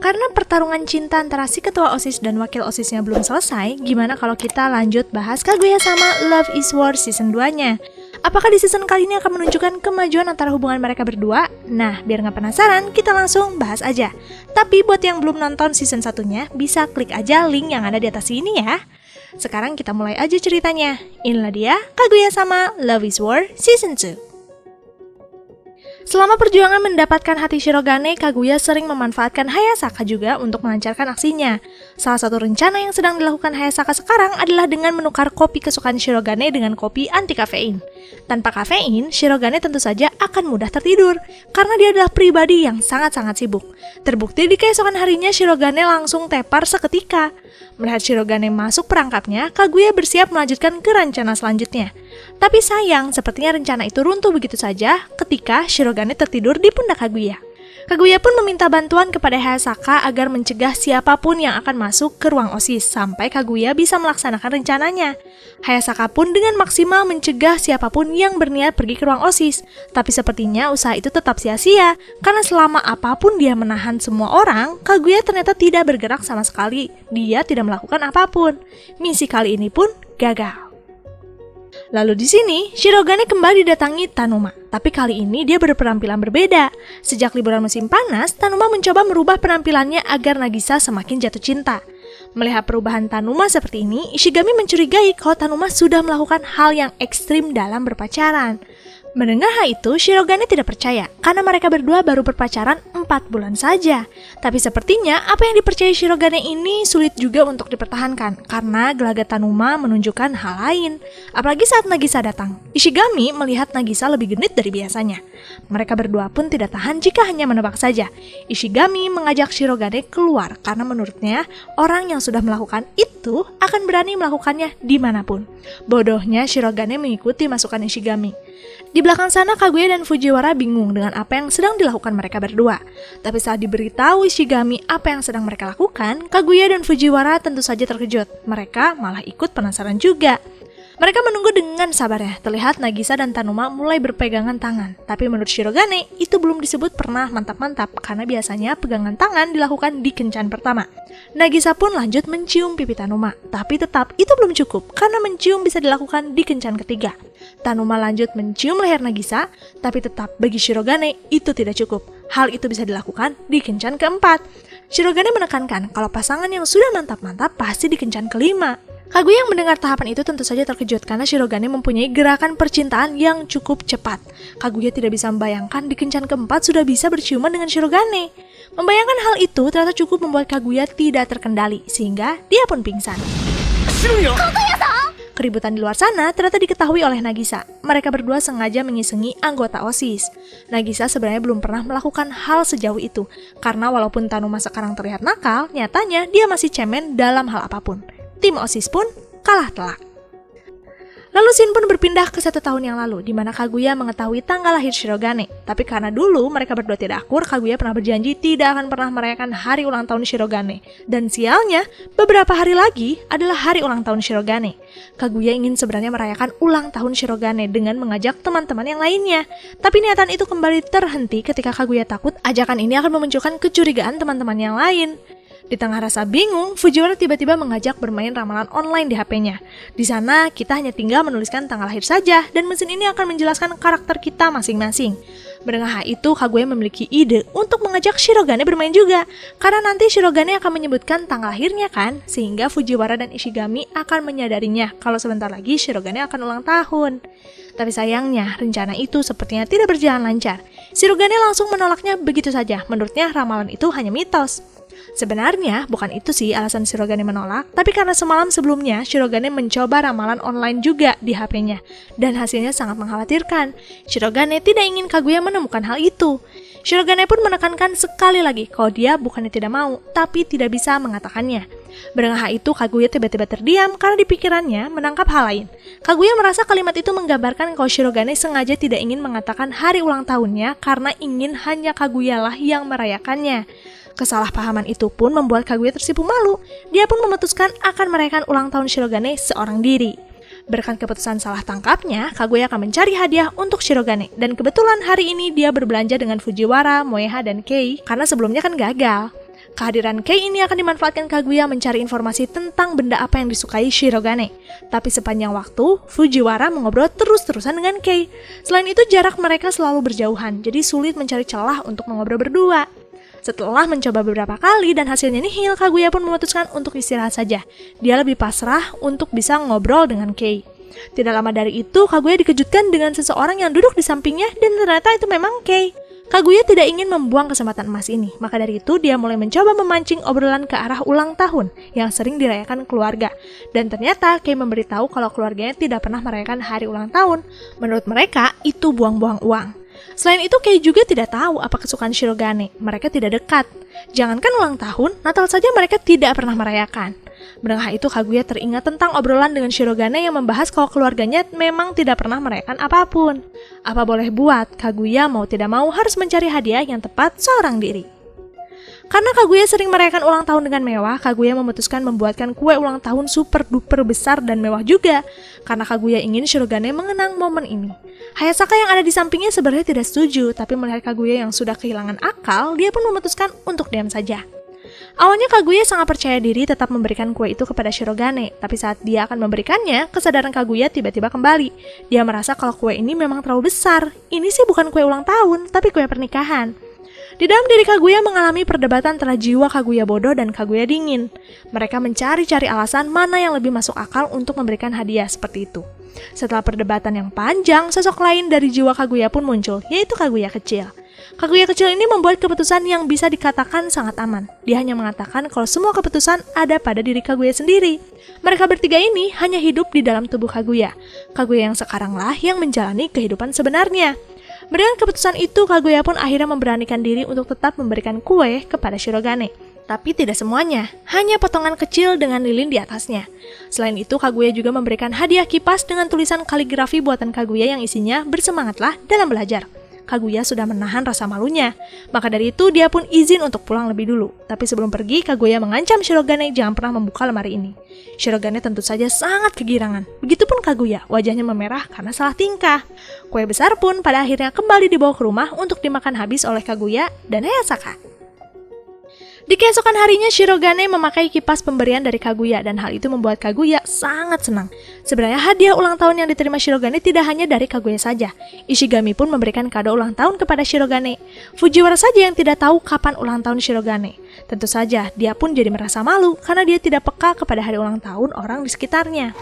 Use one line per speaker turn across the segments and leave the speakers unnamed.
Karena pertarungan cinta antara si ketua OSIS dan wakil OSISnya belum selesai, gimana kalau kita lanjut bahas Kaguya sama Love is War season 2-nya? Apakah di season kali ini akan menunjukkan kemajuan antara hubungan mereka berdua? Nah, biar nggak penasaran, kita langsung bahas aja. Tapi buat yang belum nonton season 1-nya, bisa klik aja link yang ada di atas sini ya. Sekarang kita mulai aja ceritanya. Inilah dia, Kaguya sama Love is War season 2. Selama perjuangan mendapatkan hati Shirogane, Kaguya sering memanfaatkan Hayasaka juga untuk melancarkan aksinya. Salah satu rencana yang sedang dilakukan Hayasaka sekarang adalah dengan menukar kopi kesukaan Shirogane dengan kopi anti kafein. Tanpa kafein, Shirogane tentu saja akan mudah tertidur, karena dia adalah pribadi yang sangat-sangat sibuk. Terbukti di keesokan harinya Shirogane langsung tepar seketika. Melihat Shirogane masuk perangkapnya, Kaguya bersiap melanjutkan ke rencana selanjutnya. Tapi sayang, sepertinya rencana itu runtuh begitu saja ketika Shirogane tertidur di pundak Kaguya. Kaguya pun meminta bantuan kepada Hayasaka agar mencegah siapapun yang akan masuk ke ruang OSIS sampai Kaguya bisa melaksanakan rencananya. Hayasaka pun dengan maksimal mencegah siapapun yang berniat pergi ke ruang OSIS. Tapi sepertinya usaha itu tetap sia-sia, karena selama apapun dia menahan semua orang, Kaguya ternyata tidak bergerak sama sekali. Dia tidak melakukan apapun. Misi kali ini pun gagal. Lalu di sini, Shirogane kembali didatangi Tanuma. Tapi kali ini dia berpenampilan berbeda. Sejak liburan musim panas, Tanuma mencoba merubah penampilannya agar Nagisa semakin jatuh cinta. Melihat perubahan Tanuma seperti ini, Ishigami mencurigai kalau Tanuma sudah melakukan hal yang ekstrim dalam berpacaran. Mendengar hal itu, Shirogane tidak percaya, karena mereka berdua baru berpacaran 4 bulan saja. Tapi sepertinya, apa yang dipercayai Shirogane ini sulit juga untuk dipertahankan, karena gelagat Tanuma menunjukkan hal lain. Apalagi saat Nagisa datang, Ishigami melihat Nagisa lebih genit dari biasanya. Mereka berdua pun tidak tahan jika hanya menebak saja. Ishigami mengajak Shirogane keluar, karena menurutnya, orang yang sudah melakukan itu akan berani melakukannya dimanapun. Bodohnya Shirogane mengikuti masukan Ishigami. Di belakang sana, Kaguya dan Fujiwara bingung dengan apa yang sedang dilakukan mereka berdua. Tapi saat diberitahu Ishigami apa yang sedang mereka lakukan, Kaguya dan Fujiwara tentu saja terkejut. Mereka malah ikut penasaran juga. Mereka menunggu dengan sabarnya. Terlihat Nagisa dan Tanuma mulai berpegangan tangan. Tapi menurut Shirogane, itu belum disebut pernah mantap-mantap, karena biasanya pegangan tangan dilakukan di kencan pertama. Nagisa pun lanjut mencium pipi Tanuma. Tapi tetap itu belum cukup, karena mencium bisa dilakukan di kencan ketiga. Tanuma lanjut mencium leher Nagisa, tapi tetap bagi Shirogane itu tidak cukup. Hal itu bisa dilakukan di kencan keempat. Shirogane menekankan kalau pasangan yang sudah mantap-mantap pasti di kencan kelima. Kaguya yang mendengar tahapan itu tentu saja terkejut karena Shirogane mempunyai gerakan percintaan yang cukup cepat. Kaguya tidak bisa membayangkan di kencan keempat sudah bisa berciuman dengan Shirogane. Membayangkan hal itu ternyata cukup membuat Kaguya tidak terkendali, sehingga dia pun pingsan. Keributan di luar sana ternyata diketahui oleh Nagisa. Mereka berdua sengaja mengisengi anggota OSIS. Nagisa sebenarnya belum pernah melakukan hal sejauh itu, karena walaupun Tanuma sekarang terlihat nakal, nyatanya dia masih cemen dalam hal apapun. Tim OSIS pun kalah telak. Lalu scene pun berpindah ke 1 tahun yang lalu, di mana Kaguya mengetahui tanggal lahir Shirogane. Tapi karena dulu mereka berdua tidak akur, Kaguya pernah berjanji tidak akan pernah merayakan hari ulang tahun Shirogane. Dan sialnya, beberapa hari lagi adalah hari ulang tahun Shirogane. Kaguya ingin sebenarnya merayakan ulang tahun Shirogane dengan mengajak teman-teman yang lainnya. Tapi niatan itu kembali terhenti ketika Kaguya takut ajakan ini akan memunculkan kecurigaan teman-teman yang lain. Di tengah rasa bingung, Fujiwara tiba-tiba mengajak bermain ramalan online di HP-nya. Di sana, kita hanya tinggal menuliskan tanggal lahir saja, dan mesin ini akan menjelaskan karakter kita masing-masing. Mendengar hal itu, Kaguya memiliki ide untuk mengajak Shirogane bermain juga, karena nanti Shirogane akan menyebutkan tanggal lahirnya kan, sehingga Fujiwara dan Ishigami akan menyadarinya kalau sebentar lagi Shirogane akan ulang tahun. Tapi sayangnya, rencana itu sepertinya tidak berjalan lancar. Shirogane langsung menolaknya begitu saja, menurutnya ramalan itu hanya mitos. Sebenarnya bukan itu sih alasan Shirogane menolak, tapi karena semalam sebelumnya Shirogane mencoba ramalan online juga di HP-nya, dan hasilnya sangat mengkhawatirkan. Shirogane tidak ingin Kaguya menemukan hal itu. Shirogane pun menekankan sekali lagi kalau dia bukannya tidak mau, tapi tidak bisa mengatakannya. Mendengar hal itu, Kaguya tiba-tiba terdiam karena di pikirannya menangkap hal lain. Kaguya merasa kalimat itu menggambarkan kalau Shirogane sengaja tidak ingin mengatakan hari ulang tahunnya karena ingin hanya Kaguya lah yang merayakannya. Kesalahpahaman itu pun membuat Kaguya tersipu malu. Dia pun memutuskan akan merayakan ulang tahun Shirogane seorang diri. Berkat keputusan salah tangkapnya, Kaguya akan mencari hadiah untuk Shirogane. Dan kebetulan hari ini dia berbelanja dengan Fujiwara, Moeha, dan Kei karena sebelumnya kan gagal. Kehadiran Kei ini akan dimanfaatkan Kaguya mencari informasi tentang benda apa yang disukai Shirogane. Tapi sepanjang waktu, Fujiwara mengobrol terus-terusan dengan Kei. Selain itu, jarak mereka selalu berjauhan, jadi sulit mencari celah untuk mengobrol berdua. Setelah mencoba beberapa kali dan hasilnya nihil, Kaguya pun memutuskan untuk istirahat saja. Dia lebih pasrah untuk bisa ngobrol dengan Kei. Tidak lama dari itu, Kaguya dikejutkan dengan seseorang yang duduk di sampingnya dan ternyata itu memang Kei. Kaguya tidak ingin membuang kesempatan emas ini, maka dari itu dia mulai mencoba memancing obrolan ke arah ulang tahun yang sering dirayakan keluarga. Dan ternyata Kei memberitahu kalau keluarganya tidak pernah merayakan hari ulang tahun. Menurut mereka, itu buang-buang uang. Selain itu, Kei juga tidak tahu apa kesukaan Shirogane. Mereka tidak dekat. Jangankan ulang tahun, Natal saja mereka tidak pernah merayakan. Mendengar itu, Kaguya teringat tentang obrolan dengan Shirogane yang membahas kalau keluarganya memang tidak pernah merayakan apapun. Apa boleh buat, Kaguya mau tidak mau harus mencari hadiah yang tepat seorang diri. Karena Kaguya sering merayakan ulang tahun dengan mewah, Kaguya memutuskan membuatkan kue ulang tahun super duper besar dan mewah juga. Karena Kaguya ingin Shirogane mengenang momen ini. Hayasaka yang ada di sampingnya sebenarnya tidak setuju, tapi melihat Kaguya yang sudah kehilangan akal, dia pun memutuskan untuk diam saja. Awalnya Kaguya sangat percaya diri tetap memberikan kue itu kepada Shirogane, tapi saat dia akan memberikannya, kesadaran Kaguya tiba-tiba kembali. Dia merasa kalau kue ini memang terlalu besar. Ini sih bukan kue ulang tahun, tapi kue pernikahan. Di dalam diri Kaguya mengalami perdebatan antara jiwa Kaguya bodoh dan Kaguya dingin. Mereka mencari-cari alasan mana yang lebih masuk akal untuk memberikan hadiah seperti itu. Setelah perdebatan yang panjang, sosok lain dari jiwa Kaguya pun muncul, yaitu Kaguya kecil. Kaguya kecil ini membuat keputusan yang bisa dikatakan sangat aman. Dia hanya mengatakan kalau semua keputusan ada pada diri Kaguya sendiri. Mereka bertiga ini hanya hidup di dalam tubuh Kaguya. Kaguya yang sekaranglah yang menjalani kehidupan sebenarnya. Dengan keputusan itu, Kaguya pun akhirnya memberanikan diri untuk tetap memberikan kue kepada Shirogane. Tapi tidak semuanya, hanya potongan kecil dengan lilin di atasnya. Selain itu, Kaguya juga memberikan hadiah kipas dengan tulisan kaligrafi buatan Kaguya yang isinya "Bersemangatlah dalam belajar". Kaguya sudah menahan rasa malunya. Maka dari itu, dia pun izin untuk pulang lebih dulu. Tapi sebelum pergi, Kaguya mengancam Shirogane jangan pernah membuka lemari ini. Shirogane tentu saja sangat kegirangan. Begitupun Kaguya, wajahnya memerah karena salah tingkah. Kue besar pun pada akhirnya kembali dibawa ke rumah untuk dimakan habis oleh Kaguya dan Hayasaka. Di keesokan harinya, Shirogane memakai kipas pemberian dari Kaguya dan hal itu membuat Kaguya sangat senang. Sebenarnya hadiah ulang tahun yang diterima Shirogane tidak hanya dari Kaguya saja. Ishigami pun memberikan kado ulang tahun kepada Shirogane. Fujiwara saja yang tidak tahu kapan ulang tahun Shirogane. Tentu saja, dia pun jadi merasa malu karena dia tidak peka kepada hari ulang tahun orang di sekitarnya.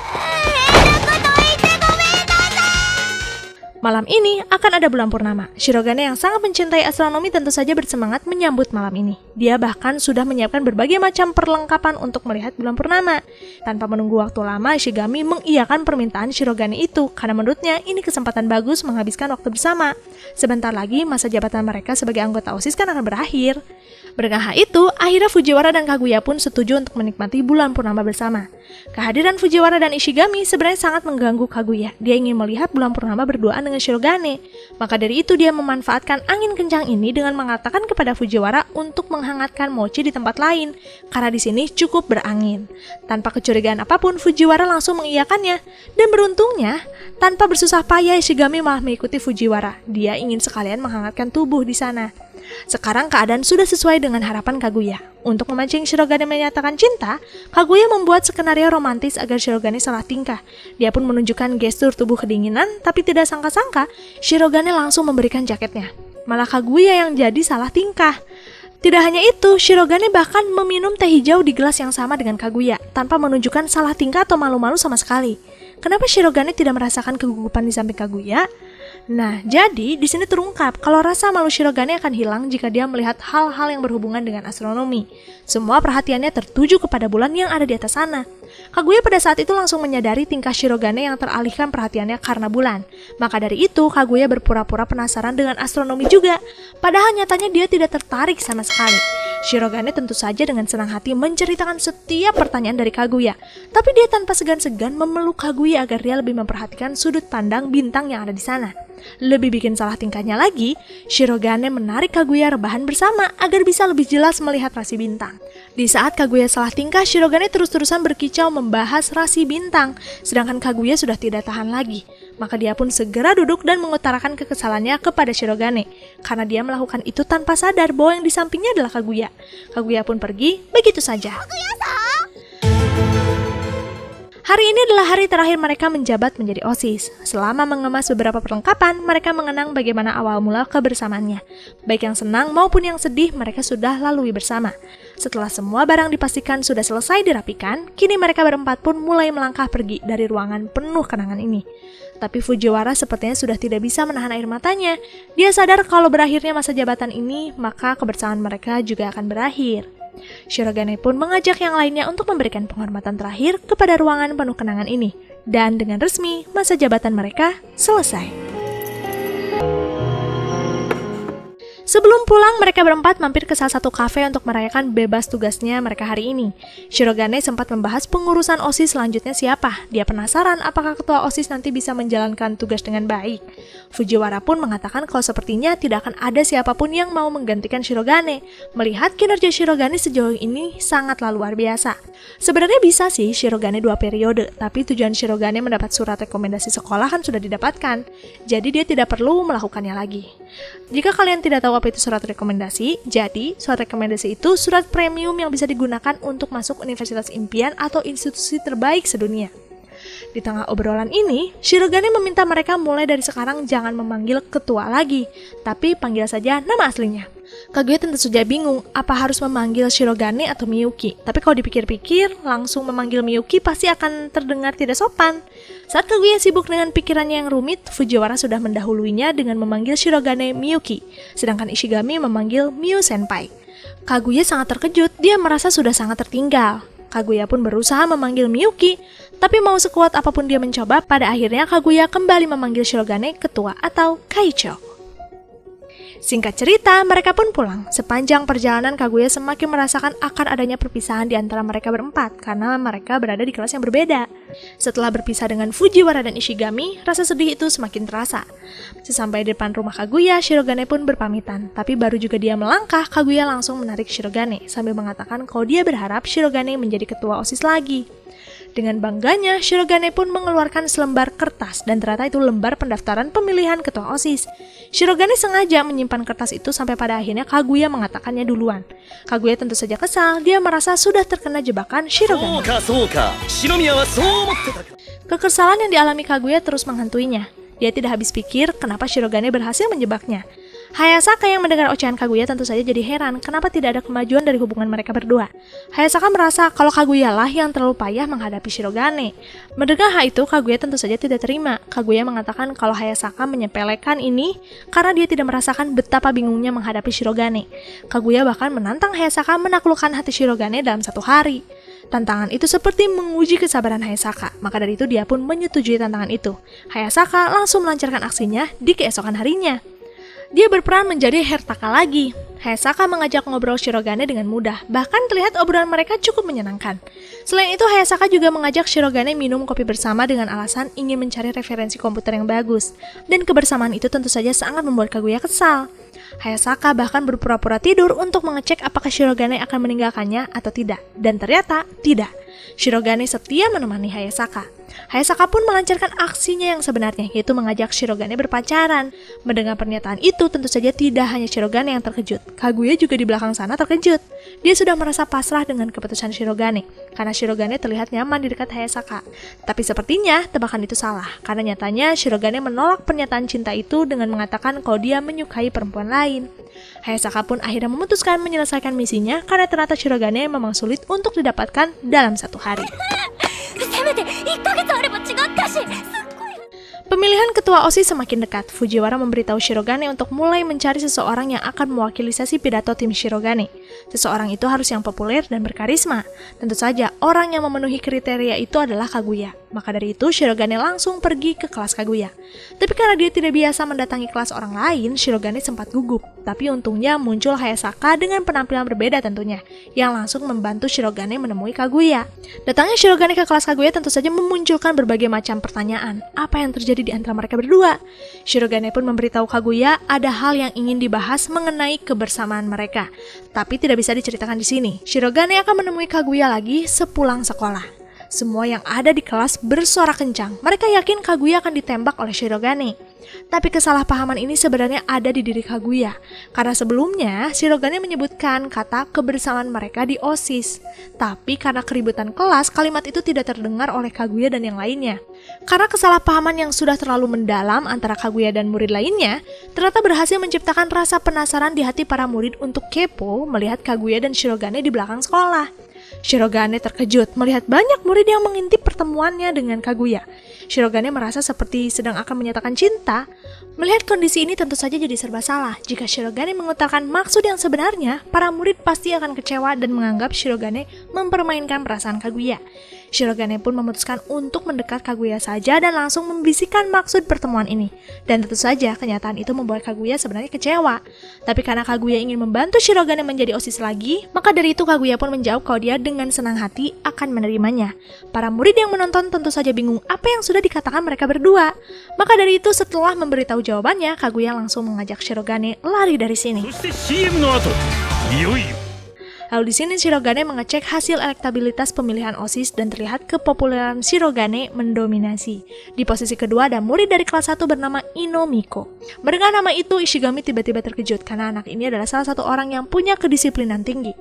Malam ini akan ada bulan purnama. Shirogane yang sangat mencintai astronomi tentu saja bersemangat menyambut malam ini. Dia bahkan sudah menyiapkan berbagai macam perlengkapan untuk melihat bulan purnama. Tanpa menunggu waktu lama, Ishigami mengiyakan permintaan Shirogane itu karena menurutnya ini kesempatan bagus menghabiskan waktu bersama. Sebentar lagi masa jabatan mereka sebagai anggota OSIS kan akan berakhir. Dengan hal itu, akhirnya Fujiwara dan Kaguya pun setuju untuk menikmati bulan purnama bersama. Kehadiran Fujiwara dan Ishigami sebenarnya sangat mengganggu Kaguya. Dia ingin melihat bulan purnama berduaan dengan Shirogane. Maka dari itu dia memanfaatkan angin kencang ini dengan mengatakan kepada Fujiwara untuk menghangatkan mochi di tempat lain, karena di sini cukup berangin. Tanpa kecurigaan apapun, Fujiwara langsung mengiyakannya. Dan beruntungnya, tanpa bersusah payah Ishigami malah mengikuti Fujiwara. Dia ingin sekalian menghangatkan tubuh di sana. Sekarang keadaan sudah sesuai dengan harapan Kaguya. Untuk memancing Shirogane menyatakan cinta, Kaguya membuat skenario romantis agar Shirogane salah tingkah. Dia pun menunjukkan gestur tubuh kedinginan, tapi tidak sangka-sangka Shirogane langsung memberikan jaketnya. Malah Kaguya yang jadi salah tingkah. Tidak hanya itu, Shirogane bahkan meminum teh hijau di gelas yang sama dengan Kaguya, tanpa menunjukkan salah tingkah atau malu-malu sama sekali. Kenapa Shirogane tidak merasakan kegugupan di samping Kaguya? Nah, jadi di sini terungkap kalau rasa malu Shirogane akan hilang jika dia melihat hal-hal yang berhubungan dengan astronomi. Semua perhatiannya tertuju kepada bulan yang ada di atas sana. Kaguya pada saat itu langsung menyadari tingkah Shirogane yang teralihkan perhatiannya karena bulan. Maka dari itu, Kaguya berpura-pura penasaran dengan astronomi juga. Padahal nyatanya dia tidak tertarik sama sekali. Shirogane tentu saja dengan senang hati menceritakan setiap pertanyaan dari Kaguya. Tapi dia tanpa segan-segan memeluk Kaguya agar dia lebih memperhatikan sudut pandang bintang yang ada di sana. Lebih bikin salah tingkahnya lagi, Shirogane menarik Kaguya rebahan bersama agar bisa lebih jelas melihat rasi bintang. Di saat Kaguya salah tingkah, Shirogane terus-terusan berkicau membahas rasi bintang, sedangkan Kaguya sudah tidak tahan lagi. Maka dia pun segera duduk dan mengutarakan kekesalannya kepada Shirogane, karena dia melakukan itu tanpa sadar bahwa yang di sampingnya adalah Kaguya. Kaguya pun pergi begitu saja. Hari ini adalah hari terakhir mereka menjabat menjadi OSIS. Selama mengemas beberapa perlengkapan, mereka mengenang bagaimana awal mula kebersamaannya. Baik yang senang maupun yang sedih, mereka sudah lalui bersama. Setelah semua barang dipastikan sudah selesai dirapikan, kini mereka berempat pun mulai melangkah pergi dari ruangan penuh kenangan ini. Tapi Fujiwara sepertinya sudah tidak bisa menahan air matanya. Dia sadar kalau berakhirnya masa jabatan ini, maka kebersamaan mereka juga akan berakhir. Shirogane pun mengajak yang lainnya untuk memberikan penghormatan terakhir kepada ruangan penuh kenangan ini. Dan dengan resmi, masa jabatan mereka selesai. Sebelum pulang, mereka berempat mampir ke salah satu kafe untuk merayakan bebas tugasnya mereka hari ini. Shirogane sempat membahas pengurusan OSIS selanjutnya siapa. Dia penasaran apakah ketua OSIS nanti bisa menjalankan tugas dengan baik. Fujiwara pun mengatakan kalau sepertinya tidak akan ada siapapun yang mau menggantikan Shirogane. Melihat kinerja Shirogane sejauh ini sangatlah luar biasa. Sebenarnya bisa sih Shirogane 2 periode, tapi tujuan Shirogane mendapat surat rekomendasi sekolah kan sudah didapatkan. Jadi dia tidak perlu melakukannya lagi. Jika kalian tidak tahu apa itu surat rekomendasi, jadi surat rekomendasi itu surat premium yang bisa digunakan untuk masuk universitas impian atau institusi terbaik sedunia. Di tengah obrolan ini, Shirogane meminta mereka mulai dari sekarang jangan memanggil ketua lagi, tapi panggil saja nama aslinya. Kaguya tentu saja bingung apa harus memanggil Shirogane atau Miyuki, tapi kalau dipikir-pikir, langsung memanggil Miyuki pasti akan terdengar tidak sopan. Saat Kaguya sibuk dengan pikirannya yang rumit, Fujiwara sudah mendahuluinya dengan memanggil Shirogane Miyuki, sedangkan Ishigami memanggil Miu Senpai. Kaguya sangat terkejut, dia merasa sudah sangat tertinggal. Kaguya pun berusaha memanggil Miyuki, tapi mau sekuat apapun dia mencoba, pada akhirnya Kaguya kembali memanggil Shirogane ketua atau Kaicho. Singkat cerita, mereka pun pulang. Sepanjang perjalanan, Kaguya semakin merasakan akan adanya perpisahan di antara mereka berempat, karena mereka berada di kelas yang berbeda. Setelah berpisah dengan Fujiwara dan Ishigami, rasa sedih itu semakin terasa. Sesampai di depan rumah Kaguya, Shirogane pun berpamitan. Tapi baru juga dia melangkah, Kaguya langsung menarik Shirogane, sambil mengatakan kalau dia berharap Shirogane menjadi ketua OSIS lagi. Dengan bangganya, Shirogane pun mengeluarkan selembar kertas dan ternyata itu lembar pendaftaran pemilihan ketua OSIS. Shirogane sengaja menyimpan kertas itu sampai pada akhirnya Kaguya mengatakannya duluan. Kaguya tentu saja kesal, dia merasa sudah terkena jebakan Shirogane. Kekesalan yang dialami Kaguya terus menghantuinya. Dia tidak habis pikir kenapa Shirogane berhasil menjebaknya. Hayasaka yang mendengar ocehan Kaguya tentu saja jadi heran kenapa tidak ada kemajuan dari hubungan mereka berdua. Hayasaka merasa kalau Kaguya lah yang terlalu payah menghadapi Shirogane. Mendengar hal itu, Kaguya tentu saja tidak terima. Kaguya mengatakan kalau Hayasaka menyepelekan ini karena dia tidak merasakan betapa bingungnya menghadapi Shirogane. Kaguya bahkan menantang Hayasaka menaklukkan hati Shirogane dalam 1 hari. Tantangan itu seperti menguji kesabaran Hayasaka, maka dari itu dia pun menyetujui tantangan itu. Hayasaka langsung melancarkan aksinya di keesokan harinya. Dia berperan menjadi Hertaka lagi. Hayasaka mengajak ngobrol Shirogane dengan mudah, bahkan terlihat obrolan mereka cukup menyenangkan. Selain itu, Hayasaka juga mengajak Shirogane minum kopi bersama dengan alasan ingin mencari referensi komputer yang bagus. Dan kebersamaan itu tentu saja sangat membuat Kaguya kesal. Hayasaka bahkan berpura-pura tidur untuk mengecek apakah Shirogane akan meninggalkannya atau tidak. Dan ternyata tidak. Shirogane setia menemani Hayasaka. Hayasaka pun melancarkan aksinya yang sebenarnya, yaitu mengajak Shirogane berpacaran. Mendengar pernyataan itu, tentu saja tidak hanya Shirogane yang terkejut. Kaguya juga di belakang sana terkejut. Dia sudah merasa pasrah dengan keputusan Shirogane, karena Shirogane terlihat nyaman di dekat Hayasaka. Tapi sepertinya tebakan itu salah, karena nyatanya Shirogane menolak pernyataan cinta itu dengan mengatakan kalau dia menyukai perempuan lain. Hayasaka pun akhirnya memutuskan menyelesaikan misinya karena ternyata Shirogane memang sulit untuk didapatkan dalam 1 hari. Pemilihan ketua OSIS semakin dekat. Fujiwara memberitahu Shirogane untuk mulai mencari seseorang yang akan mewakili sesi pidato tim Shirogane. Seseorang itu harus yang populer dan berkarisma. Tentu saja, orang yang memenuhi kriteria itu adalah Kaguya. Maka dari itu, Shirogane langsung pergi ke kelas Kaguya. Tapi karena dia tidak biasa mendatangi kelas orang lain, Shirogane sempat gugup. Tapi untungnya muncul Hayasaka dengan penampilan berbeda tentunya, yang langsung membantu Shirogane menemui Kaguya. Datangnya Shirogane ke kelas Kaguya tentu saja memunculkan berbagai macam pertanyaan. Apa yang terjadi di antara mereka berdua? Shirogane pun memberitahu Kaguya ada hal yang ingin dibahas mengenai kebersamaan mereka. Tapi tidak bisa diceritakan di sini. Shirogane akan menemui Kaguya lagi sepulang sekolah. Semua yang ada di kelas bersorak kencang. Mereka yakin Kaguya akan ditembak oleh Shirogane. Tapi kesalahpahaman ini sebenarnya ada di diri Kaguya. Karena sebelumnya Shirogane menyebutkan kata kebersamaan mereka di OSIS. Tapi karena keributan kelas, kalimat itu tidak terdengar oleh Kaguya dan yang lainnya. Karena kesalahpahaman yang sudah terlalu mendalam antara Kaguya dan murid lainnya, ternyata berhasil menciptakan rasa penasaran di hati para murid untuk kepo melihat Kaguya dan Shirogane di belakang sekolah. Shirogane terkejut melihat banyak murid yang mengintip pertemuannya dengan Kaguya. Shirogane merasa seperti sedang akan menyatakan cinta. Melihat kondisi ini tentu saja jadi serba salah. Jika Shirogane mengutarakan maksud yang sebenarnya, para murid pasti akan kecewa dan menganggap Shirogane mempermainkan perasaan Kaguya. Shirogane pun memutuskan untuk mendekat Kaguya saja dan langsung membisikkan maksud pertemuan ini. Dan tentu saja kenyataan itu membuat Kaguya sebenarnya kecewa. Tapi karena Kaguya ingin membantu Shirogane menjadi OSIS lagi, maka dari itu Kaguya pun menjawab kalau dia dengan senang hati akan menerimanya. Para murid yang menonton tentu saja bingung apa yang sudah dikatakan mereka berdua. Maka dari itu setelah memberitahu jawabannya, Kaguya langsung mengajak Shirogane lari dari sini. Lalu di sini Shirogane mengecek hasil elektabilitas pemilihan OSIS dan terlihat kepopuleran Shirogane mendominasi. Di posisi kedua ada murid dari kelas 1 bernama Ino Miko. Mendengar nama itu, Ishigami tiba-tiba terkejut karena anak ini adalah salah satu orang yang punya kedisiplinan tinggi.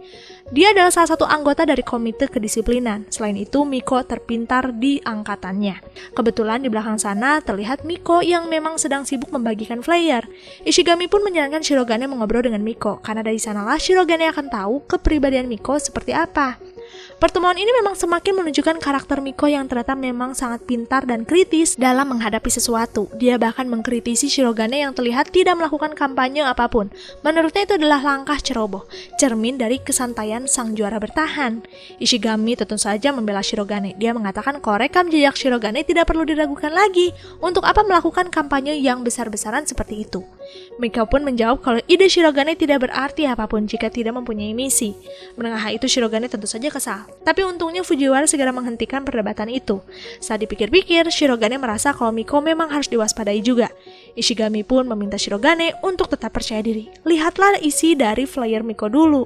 Dia adalah salah satu anggota dari komite kedisiplinan. Selain itu, Miko terpintar di angkatannya. Kebetulan di belakang sana terlihat Miko yang memang sedang sibuk membagikan flyer. Ishigami pun menyarankan Shirogane mengobrol dengan Miko, karena dari sanalah Shirogane akan tahu kepribadian Miko seperti apa. Pertemuan ini memang semakin menunjukkan karakter Miko yang ternyata memang sangat pintar dan kritis dalam menghadapi sesuatu. Dia bahkan mengkritisi Shirogane yang terlihat tidak melakukan kampanye apapun. Menurutnya itu adalah langkah ceroboh, cermin dari kesantaian sang juara bertahan. Ishigami tentu saja membela Shirogane. Dia mengatakan kalau rekam jejak Shirogane tidak perlu diragukan lagi. Untuk apa melakukan kampanye yang besar-besaran seperti itu? Miko pun menjawab kalau ide Shirogane tidak berarti apapun jika tidak mempunyai misi. Mendengar hal itu Shirogane tentu saja kesal. Tapi untungnya Fujiwara segera menghentikan perdebatan itu. Saat dipikir-pikir, Shirogane merasa kalau Miko memang harus diwaspadai juga. Ishigami pun meminta Shirogane untuk tetap percaya diri. Lihatlah isi dari flyer Miko dulu.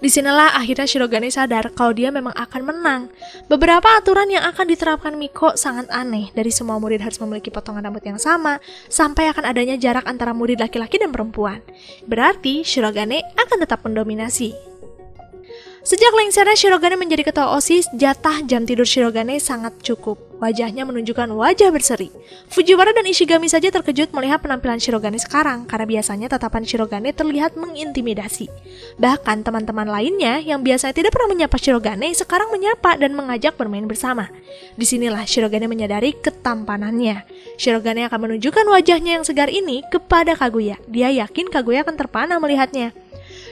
Disinilah akhirnya Shirogane sadar kalau dia memang akan menang. Beberapa aturan yang akan diterapkan Miko sangat aneh. Dari semua murid harus memiliki potongan rambut yang sama, sampai akan adanya jarak antara murid laki-laki dan perempuan. Berarti Shirogane akan tetap mendominasi. Sejak lengsernya Shirogane menjadi ketua OSIS, jatah jam tidur Shirogane sangat cukup. Wajahnya menunjukkan wajah berseri. Fujiwara dan Ishigami saja terkejut melihat penampilan Shirogane sekarang, karena biasanya tatapan Shirogane terlihat mengintimidasi. Bahkan teman-teman lainnya yang biasanya tidak pernah menyapa Shirogane, sekarang menyapa dan mengajak bermain bersama. Disinilah Shirogane menyadari ketampanannya. Shirogane akan menunjukkan wajahnya yang segar ini kepada Kaguya. Dia yakin Kaguya akan terpana melihatnya.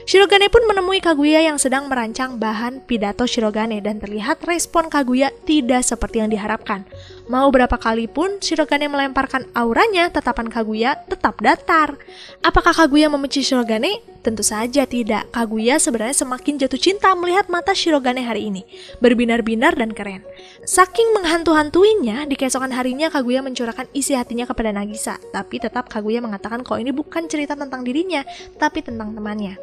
Shirogane pun menemui Kaguya yang sedang merancang bahan pidato Shirogane dan terlihat respon Kaguya tidak seperti yang diharapkan. Mau berapa kali pun Shirogane melemparkan auranya, tatapan Kaguya tetap datar. Apakah Kaguya membenci Shirogane? Tentu saja tidak. Kaguya sebenarnya semakin jatuh cinta melihat mata Shirogane hari ini. Berbinar-binar dan keren. Saking menghantu-hantuinya, di keesokan harinya Kaguya mencurahkan isi hatinya kepada Nagisa. Tapi tetap Kaguya mengatakan kalau ini bukan cerita tentang dirinya, tapi tentang temannya.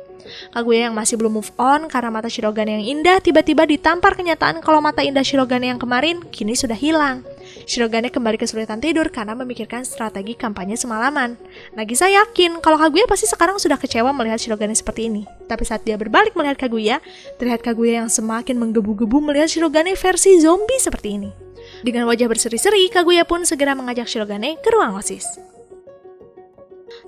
Kaguya yang masih belum move on karena mata Shirogane yang indah tiba-tiba ditampar kenyataan kalau mata indah Shirogane yang kemarin kini sudah hilang. Shirogane kembali kesulitan tidur karena memikirkan strategi kampanye semalaman. Nagisa yakin kalau Kaguya pasti sekarang sudah kecewa melihat Shirogane seperti ini. Tapi saat dia berbalik melihat Kaguya, terlihat Kaguya yang semakin menggebu-gebu melihat Shirogane versi zombie seperti ini. Dengan wajah berseri-seri, Kaguya pun segera mengajak Shirogane ke ruang OSIS.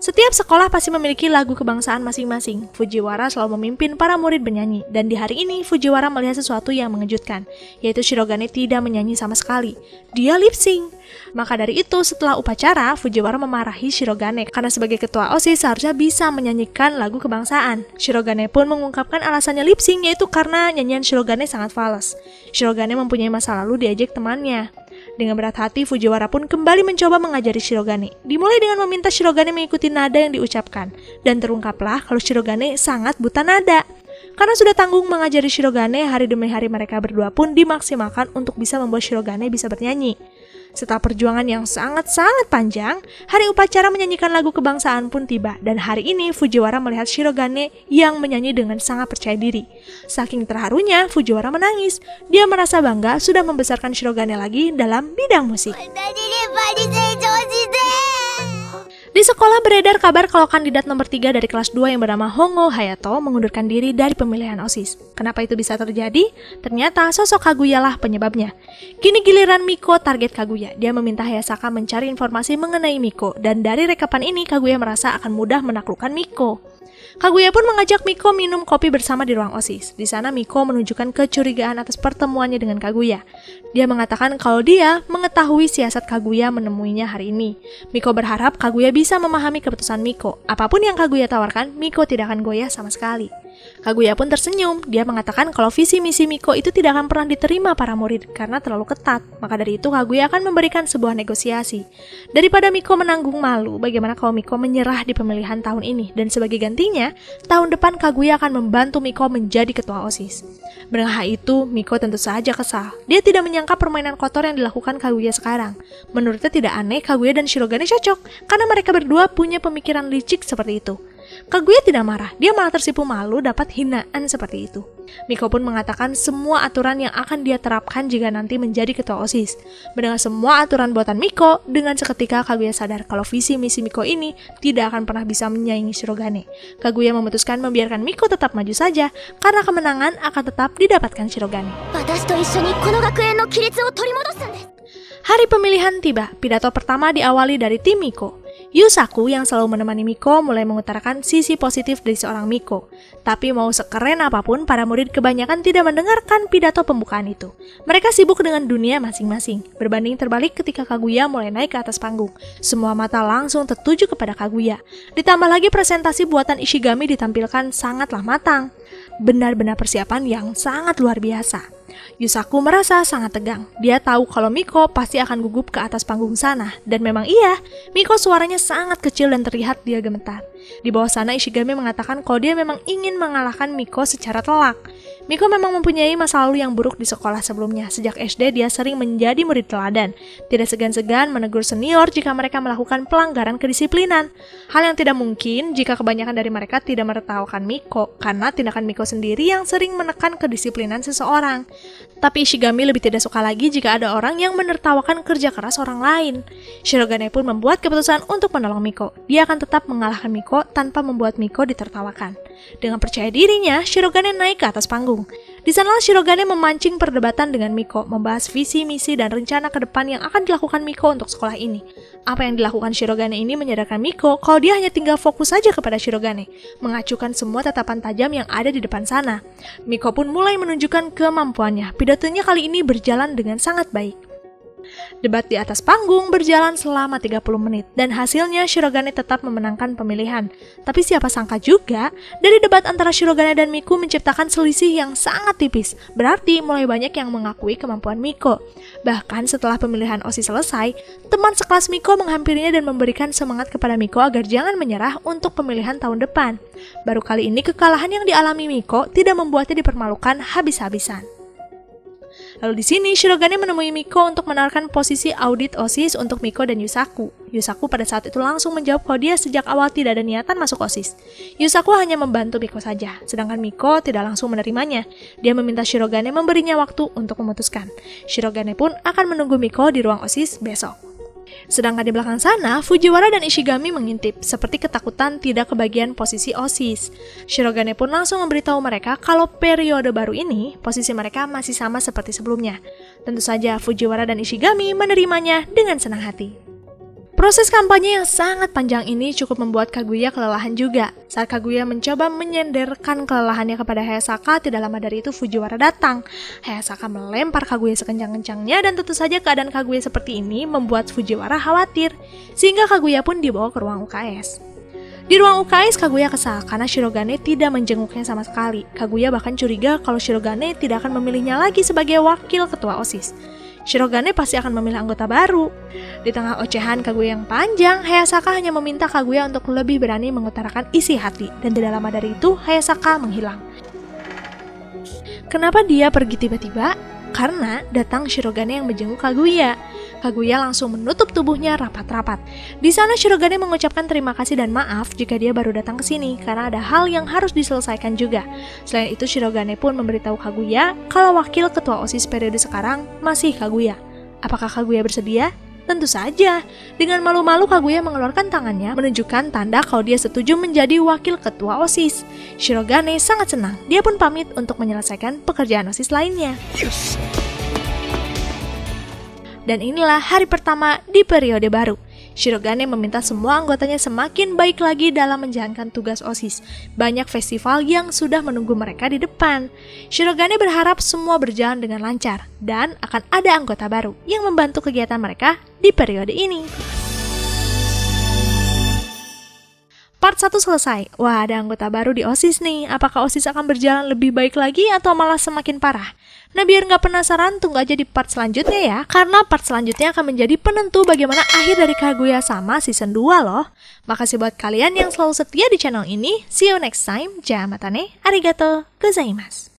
Setiap sekolah pasti memiliki lagu kebangsaan masing-masing. Fujiwara selalu memimpin para murid bernyanyi, dan di hari ini Fujiwara melihat sesuatu yang mengejutkan, yaitu Shirogane tidak menyanyi sama sekali. Dia lip sync. Maka dari itu, setelah upacara, Fujiwara memarahi Shirogane karena sebagai ketua OSIS seharusnya bisa menyanyikan lagu kebangsaan. Shirogane pun mengungkapkan alasannya lip sync, yaitu karena nyanyian Shirogane sangat fals. Shirogane mempunyai masa lalu diejek temannya. Dengan berat hati, Fujiwara pun kembali mencoba mengajari Shirogane. Dimulai dengan meminta Shirogane mengikuti nada yang diucapkan. Dan terungkaplah kalau Shirogane sangat buta nada. Karena sudah tanggung mengajari Shirogane, hari demi hari mereka berdua pun dimaksimalkan untuk bisa membuat Shirogane bisa bernyanyi. Setelah perjuangan yang sangat-sangat panjang, hari upacara menyanyikan lagu kebangsaan pun tiba, dan hari ini Fujiwara melihat Shirogane yang menyanyi dengan sangat percaya diri. Saking terharunya, Fujiwara menangis. Dia merasa bangga sudah membesarkan Shirogane lagi dalam bidang musik. Di sekolah beredar kabar kalau kandidat nomor 3 dari kelas 2 yang bernama Hongo Hayato mengundurkan diri dari pemilihan OSIS. Kenapa itu bisa terjadi? Ternyata sosok Kaguya lah penyebabnya. Kini giliran Miko target Kaguya. Dia meminta Hayasaka mencari informasi mengenai Miko, dan dari rekapan ini Kaguya merasa akan mudah menaklukkan Miko. Kaguya pun mengajak Miko minum kopi bersama di ruang OSIS. Di sana Miko menunjukkan kecurigaan atas pertemuannya dengan Kaguya. Dia mengatakan kalau dia mengetahui siasat Kaguya menemuinya hari ini. Miko berharap Kaguya bisa memahami keputusan Miko. Apapun yang Kaguya tawarkan, Miko tidak akan goyah sama sekali. Kaguya pun tersenyum. Dia mengatakan kalau visi misi Miko itu tidak akan pernah diterima para murid karena terlalu ketat. Maka dari itu Kaguya akan memberikan sebuah negosiasi. Daripada Miko menanggung malu, bagaimana kalau Miko menyerah di pemilihan tahun ini, dan sebagai gantinya, tahun depan Kaguya akan membantu Miko menjadi ketua OSIS. Mendengar hal itu, Miko tentu saja kesal. Dia tidak menyangka permainan kotor yang dilakukan Kaguya sekarang. Menurutnya tidak aneh Kaguya dan Shirogane cocok, karena mereka berdua punya pemikiran licik seperti itu. Kaguya tidak marah, dia malah tersipu malu dapat hinaan seperti itu. Miko pun mengatakan semua aturan yang akan dia terapkan jika nanti menjadi ketua OSIS. Mendengar semua aturan buatan Miko, dengan seketika Kaguya sadar kalau visi misi Miko ini tidak akan pernah bisa menyaingi Shirogane. Kaguya memutuskan membiarkan Miko tetap maju saja, karena kemenangan akan tetap didapatkan Shirogane. Hari pemilihan tiba, pidato pertama diawali dari tim Miko. Yusaku yang selalu menemani Miko mulai mengutarakan sisi positif dari seorang Miko. Tapi mau sekeren apapun, para murid kebanyakan tidak mendengarkan pidato pembukaan itu. Mereka sibuk dengan dunia masing-masing. Berbanding terbalik ketika Kaguya mulai naik ke atas panggung. Semua mata langsung tertuju kepada Kaguya. Ditambah lagi presentasi buatan Ishigami ditampilkan sangatlah matang. Benar-benar persiapan yang sangat luar biasa. Yusaku merasa sangat tegang. Dia tahu kalau Miko pasti akan gugup ke atas panggung sana. Dan memang iya, Miko suaranya sangat kecil dan terlihat dia gemetar. Di bawah sana Ishigami mengatakan kalau dia memang ingin mengalahkan Miko secara telak. Miko memang mempunyai masa lalu yang buruk di sekolah sebelumnya. Sejak SD dia sering menjadi murid teladan. Tidak segan-segan menegur senior jika mereka melakukan pelanggaran kedisiplinan. Hal yang tidak mungkin jika kebanyakan dari mereka tidak menertawakan Miko, karena tindakan Miko sendiri yang sering menekan kedisiplinan seseorang. Tapi Ishigami lebih tidak suka lagi jika ada orang yang menertawakan kerja keras orang lain. Shirogane pun membuat keputusan untuk menolong Miko. Dia akan tetap mengalahkan Miko tanpa membuat Miko ditertawakan. Dengan percaya dirinya, Shirogane naik ke atas panggung. Di sana Shirogane memancing perdebatan dengan Miko, membahas visi, misi, dan rencana ke depan yang akan dilakukan Miko untuk sekolah ini. Apa yang dilakukan Shirogane ini menyadarkan Miko kalau dia hanya tinggal fokus saja kepada Shirogane, mengacukan semua tatapan tajam yang ada di depan sana. Miko pun mulai menunjukkan kemampuannya. Pidatonya kali ini berjalan dengan sangat baik. Debat di atas panggung berjalan selama 30 menit dan hasilnya Shirogane tetap memenangkan pemilihan. Tapi siapa sangka juga dari debat antara Shirogane dan Miko menciptakan selisih yang sangat tipis. Berarti mulai banyak yang mengakui kemampuan Miko. Bahkan setelah pemilihan OSIS selesai, teman sekelas Miko menghampirinya dan memberikan semangat kepada Miko agar jangan menyerah untuk pemilihan tahun depan. Baru kali ini kekalahan yang dialami Miko tidak membuatnya dipermalukan habis-habisan. Lalu di sini Shirogane menemui Miko untuk menawarkan posisi audit OSIS untuk Miko dan Yusaku. Yusaku pada saat itu langsung menjawab kalau dia sejak awal tidak ada niatan masuk OSIS. Yusaku hanya membantu Miko saja, sedangkan Miko tidak langsung menerimanya. Dia meminta Shirogane memberinya waktu untuk memutuskan. Shirogane pun akan menunggu Miko di ruang OSIS besok. Sedangkan di belakang sana, Fujiwara dan Ishigami mengintip, seperti ketakutan tidak kebagian posisi OSIS. Shirogane pun langsung memberitahu mereka kalau periode baru ini, posisi mereka masih sama seperti sebelumnya. Tentu saja Fujiwara dan Ishigami menerimanya dengan senang hati. Proses kampanye yang sangat panjang ini cukup membuat Kaguya kelelahan juga. Saat Kaguya mencoba menyenderkan kelelahannya kepada Hayasaka, tidak lama dari itu Fujiwara datang. Hayasaka melempar Kaguya sekencang-kencangnya dan tentu saja keadaan Kaguya seperti ini membuat Fujiwara khawatir. Sehingga Kaguya pun dibawa ke ruang UKS. Di ruang UKS, Kaguya kesal karena Shirogane tidak menjenguknya sama sekali. Kaguya bahkan curiga kalau Shirogane tidak akan memilihnya lagi sebagai wakil ketua OSIS. Shirogane pasti akan memilih anggota baru. Di tengah ocehan Kaguya yang panjang, Hayasaka hanya meminta Kaguya untuk lebih berani mengutarakan isi hati, dan tidak lama dari itu Hayasaka menghilang. Kenapa dia pergi tiba-tiba? karena datang Shirogane yang menjenguk Kaguya. Kaguya langsung menutup tubuhnya rapat-rapat. Di sana Shirogane mengucapkan terima kasih dan maaf jika dia baru datang ke sini karena ada hal yang harus diselesaikan juga. Selain itu Shirogane pun memberitahu Kaguya kalau wakil ketua OSIS periode sekarang masih Kaguya. Apakah Kaguya bersedia? Tentu saja. Dengan malu-malu Kaguya mengeluarkan tangannya menunjukkan tanda kalau dia setuju menjadi wakil ketua OSIS. Shirogane sangat senang. Dia pun pamit untuk menyelesaikan pekerjaan OSIS lainnya. Dan inilah hari pertama di periode baru. Shirogane meminta semua anggotanya semakin baik lagi dalam menjalankan tugas OSIS. Banyak festival yang sudah menunggu mereka di depan. Shirogane berharap semua berjalan dengan lancar dan akan ada anggota baru yang membantu kegiatan mereka di periode ini. Part 1 selesai. Wah, ada anggota baru di OSIS nih. Apakah OSIS akan berjalan lebih baik lagi atau malah semakin parah? Nah, biar nggak penasaran, tunggu aja di part selanjutnya ya. Karena part selanjutnya akan menjadi penentu bagaimana akhir dari Kaguya-sama season 2 loh. Makasih buat kalian yang selalu setia di channel ini. See you next time. Jamatane, arigato gozaimasu.